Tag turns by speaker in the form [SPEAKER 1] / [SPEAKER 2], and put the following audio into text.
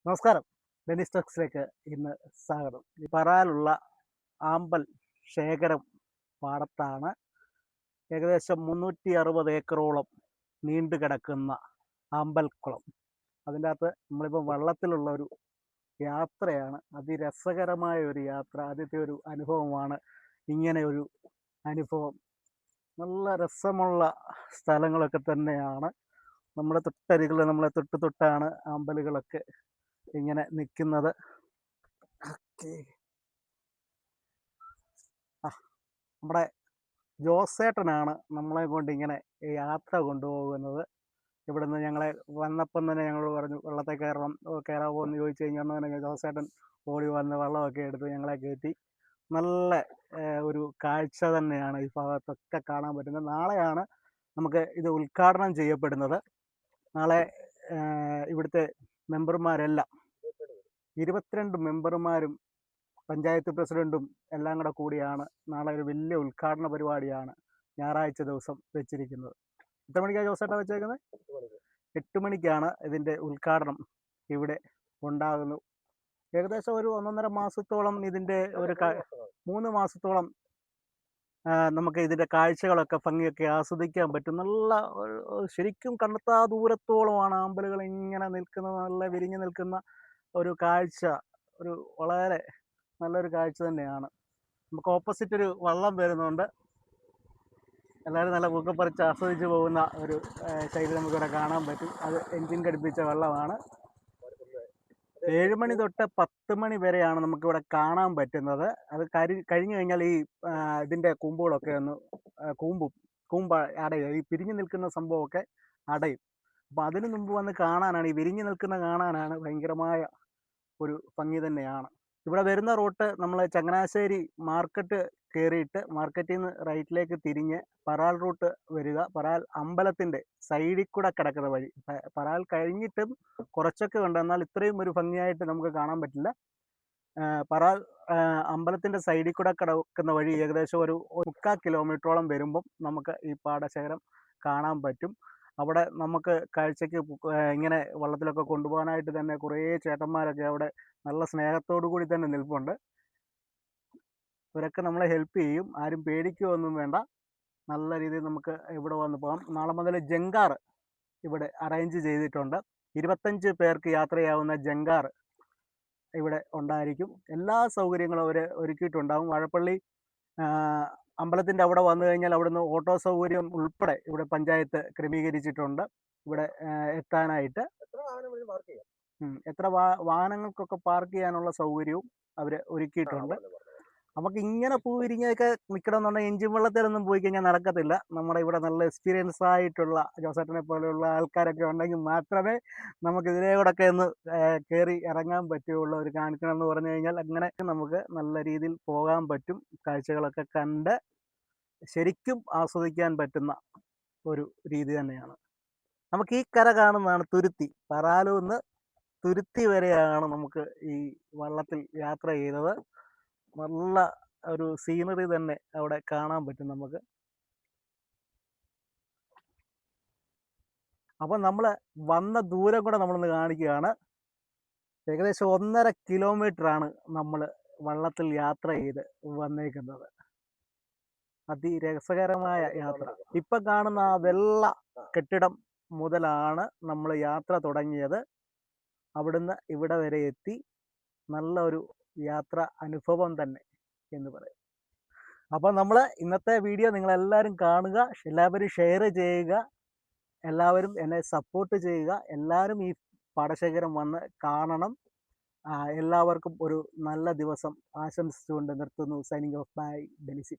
[SPEAKER 1] നമസ്കാരം. ഡെന്നിസ് ടെക്സിലേക്ക് ഇന്ന് സ്വാഗതം. ഈ പറാലുള്ള ആമ്പൽ ശേഖരം പാടത്താണ്. ഏകദേശം 360 ഏക്കറോളം നീണ്ടു കിടക്കുന്ന ആമ്പൽക്കുളം. അതിൻ്റെ അകത്ത് നമ്മളിപ്പോൾ വള്ളത്തിലുള്ള ഒരു യാത്രയാണ്. അതിരസകരമായ ഒരു യാത്ര, ആദ്യത്തെ ഒരു അനുഭവമാണ് ഇങ്ങനെ ഒരു അനുഭവം. നല്ല രസമുള്ള സ്ഥലങ്ങളൊക്കെ തന്നെയാണ്. നമ്മുടെ തൊട്ടരികിൽ നമ്മളെ തൊട്ടാണ് ആമ്പലുകളൊക്കെ ഇങ്ങനെ നിൽക്കുന്നത്. നമ്മുടെ ജോസേട്ടനാണ് നമ്മളെ കൊണ്ട് ഇങ്ങനെ യാത്ര കൊണ്ടുപോകുന്നത്. ഇവിടുന്ന് ഞങ്ങളെ വന്നപ്പം തന്നെ ഞങ്ങളോട് പറഞ്ഞു വെള്ളത്തിൽ കയറാമോ എന്ന് ചോദിച്ചു കഴിഞ്ഞാൽ തന്നെ ജോസേട്ടൻ ഓടി വന്ന് വെള്ളമൊക്കെ എടുത്ത് ഞങ്ങളെ കയറ്റി. നല്ല ഒരു കാഴ്ച തന്നെയാണ് ഈ ഭാഗത്തൊക്കെ കാണാൻ പറ്റുന്നത്. നാളെയാണ് നമുക്ക് ഇത് ഉദ്ഘാടനം ചെയ്യപ്പെടുന്നത്. നാളെ ഇവിടുത്തെ മെമ്പർമാരെല്ലാം 22 മെമ്പർമാരും പഞ്ചായത്ത് പ്രസിഡന്റും എല്ലാം കൂടിയാണ് നാളെ ഒരു വലിയ ഉദ്ഘാടന പരിപാടിയാണ് ഞായറാഴ്ച ദിവസം വെച്ചിരിക്കുന്നത്. എത്ര മണിക്കാണ് ജോസേട്ടാ വെച്ചേക്കുന്നത്? 8 മണിക്കാണ് ഇതിൻ്റെ ഉദ്ഘാടനം ഇവിടെ ഉണ്ടാകുന്നത്. ഏകദേശം ഒരു 1.5 മാസത്തോളം ഇതിൻ്റെ 3 മാസത്തോളം നമുക്ക് ഇതിൻ്റെ കാഴ്ചകളൊക്കെ ഭംഗിയൊക്കെ ആസ്വദിക്കാൻ പറ്റും. നല്ല ശരിക്കും കണ്ടെത്താ ദൂരത്തോളമാണ് ആമ്പലുകൾ ഇങ്ങനെ നിൽക്കുന്നത്. നല്ല വിരിഞ്ഞു നിൽക്കുന്ന ഒരു കാഴ്ച, ഒരു വളരെ നല്ലൊരു കാഴ്ച തന്നെയാണ്. നമുക്ക് ഓപ്പോസിറ്റ് ഒരു വള്ളം വരുന്നുണ്ട്. എല്ലാവരും നല്ല പൂക്കപ്പറിച്ച് ആസ്വദിച്ച് പോകുന്ന ഒരു ശൈലി നമുക്കിവിടെ കാണാൻ പറ്റും. അത് എൻജിൻ ഘടിപ്പിച്ച വെള്ളമാണ്. 7 മണി തൊട്ട് 10 മണി വരെയാണ് നമുക്കിവിടെ കാണാൻ പറ്റുന്നത്. അത് കഴിഞ്ഞു കഴിഞ്ഞാൽ ഈ ഇതിൻ്റെ കൂമ്പുകളൊക്കെ ഒന്ന് കൂമ്പ് അടയും. ഈ പിരിഞ്ഞു നിൽക്കുന്ന സംഭവമൊക്കെ അടയും. അപ്പം അതിനു മുമ്പ് വന്ന് കാണാനാണ്, ഈ വിരിഞ്ഞു നിൽക്കുന്ന കാണാനാണ് ഭയങ്കരമായ ഒരു ഭംഗി തന്നെയാണ്. ഇവിടെ വരുന്ന റൂട്ട് നമ്മൾ ചങ്ങനാശ്ശേരി മാർക്കറ്റ് കയറിയിട്ട് മാർക്കറ്റിൽ നിന്ന് റൈറ്റിലേക്ക് തിരിഞ്ഞ് പറാൽ റൂട്ട് വരിക. പറാൽ അമ്പലത്തിൻ്റെ സൈഡിൽ കൂടെ കിടക്കുന്ന വഴി. പറാൽ കഴിഞ്ഞിട്ടും കുറച്ചൊക്കെ ഉണ്ട്, എന്നാൽ ഇത്രയും ഒരു ഭംഗിയായിട്ട് നമുക്ക് കാണാൻ പറ്റില്ല. പറാൽ അമ്പലത്തിൻ്റെ സൈഡിൽ കൂടെ കിടക്കുന്ന വഴി ഏകദേശം ഒരു 3/4 കിലോമീറ്ററോളം വരുമ്പം നമുക്ക് ഈ പാടശേഖരം കാണാൻ പറ്റും. അവിടെ നമുക്ക് കാഴ്ചയ്ക്ക് ഇങ്ങനെ വള്ളത്തിലൊക്കെ കൊണ്ടുപോകാനായിട്ട് തന്നെ കുറേ ചേട്ടന്മാരൊക്കെ അവിടെ നല്ല സ്നേഹത്തോടു കൂടി തന്നെ നിൽപ്പുണ്ട്. ഇവരൊക്കെ നമ്മളെ ഹെൽപ്പ് ചെയ്യും. ആരും പേടിക്കുകയൊന്നും വേണ്ട. നല്ല രീതിയിൽ നമുക്ക് ഇവിടെ വന്ന് പോകാം. നാളെ മുതൽ ജങ്കാർ ഇവിടെ അറേഞ്ച് ചെയ്തിട്ടുണ്ട്. 25 പേർക്ക് യാത്ര ചെയ്യാവുന്ന ജങ്കാർ ഇവിടെ ഉണ്ടായിരിക്കും. എല്ലാ സൗകര്യങ്ങളും അവർ ഒരുക്കിയിട്ടുണ്ടാകും. വാഴപ്പള്ളി അമ്പലത്തിൻ്റെ അവിടെ വന്നു കഴിഞ്ഞാൽ അവിടുന്ന് ഓട്ടോ സൗകര്യം ഉൾപ്പെടെ ഇവിടെ പഞ്ചായത്ത് ക്രമീകരിച്ചിട്ടുണ്ട് ഇവിടെ എത്താനായിട്ട്. എത്ര വാഹനങ്ങൾക്കൊക്കെ പാർക്ക് ചെയ്യാനുള്ള സൗകര്യവും അവർ ഒരുക്കിയിട്ടുണ്ട്. നമുക്ക് ഇങ്ങനെ പൂവിരിഞ്ഞൊക്കെ നിൽക്കണമെന്നുണ്ടെങ്കിൽ എഞ്ചിൻ വെള്ളത്തിലൊന്നും പോയി കഴിഞ്ഞാൽ നടക്കത്തില്ല. നമ്മുടെ ഇവിടെ നല്ല എക്സ്പീരിയൻസ് ആയിട്ടുള്ള ജോസേട്ടനെ പോലെയുള്ള ആൾക്കാരൊക്കെ ഉണ്ടെങ്കിൽ മാത്രമേ നമുക്ക് ഇതിലെ കൂടെയൊക്കെ ഒന്ന് കയറി ഇറങ്ങാൻ പറ്റുകയുള്ളൂ. അവർ കാണിക്കണം എന്ന് പറഞ്ഞു കഴിഞ്ഞാൽ അങ്ങനെ നമുക്ക് നല്ല രീതിയിൽ പോകാൻ പറ്റും. കാഴ്ചകളൊക്കെ കണ്ട് ശരിക്കും ആസ്വദിക്കാൻ പറ്റുന്ന ഒരു രീതി തന്നെയാണ്. നമുക്ക് ഈ കര കാണുന്നതാണ് തുരുത്തി. പറാലൂന്ന് തുരുത്തി വരെയാണ് നമുക്ക് ഈ വള്ളത്തിൽ യാത്ര ചെയ്തത്. നല്ല ഒരു സീനറി തന്നെ അവിടെ കാണാൻ പറ്റും നമുക്ക്. അപ്പം നമ്മൾ വന്ന ദൂരം കൂടെ നമ്മളൊന്ന് കാണിക്കുകയാണ്. ഏകദേശം 1.5 കിലോമീറ്ററാണ് നമ്മൾ വള്ളത്തിൽ യാത്ര ചെയ്ത് വന്നേക്കുന്നത്. അതിരസകരമായ യാത്ര. ഇപ്പം കാണുന്ന ആ വെള്ള കെട്ടിടം മുതലാണ് നമ്മൾ യാത്ര തുടങ്ങിയത്. അവിടുന്ന് ഇവിടെ വരെ എത്തി. നല്ല ഒരു യാത്ര അനുഭവം തന്നെ എന്ന് പറയും. അപ്പം നമ്മൾ ഇന്നത്തെ വീഡിയോ നിങ്ങളെല്ലാവരും കാണുക, എല്ലാവരും ഷെയർ ചെയ്യുക, എല്ലാവരും എന്നെ സപ്പോർട്ട് ചെയ്യുക. എല്ലാവരും ഈ പാടശേഖരം വന്ന് കാണണം. എല്ലാവർക്കും ഒരു നല്ല ദിവസം ആശംസിച്ചുകൊണ്ട് നിർത്തുന്നു. Signing off by Denis.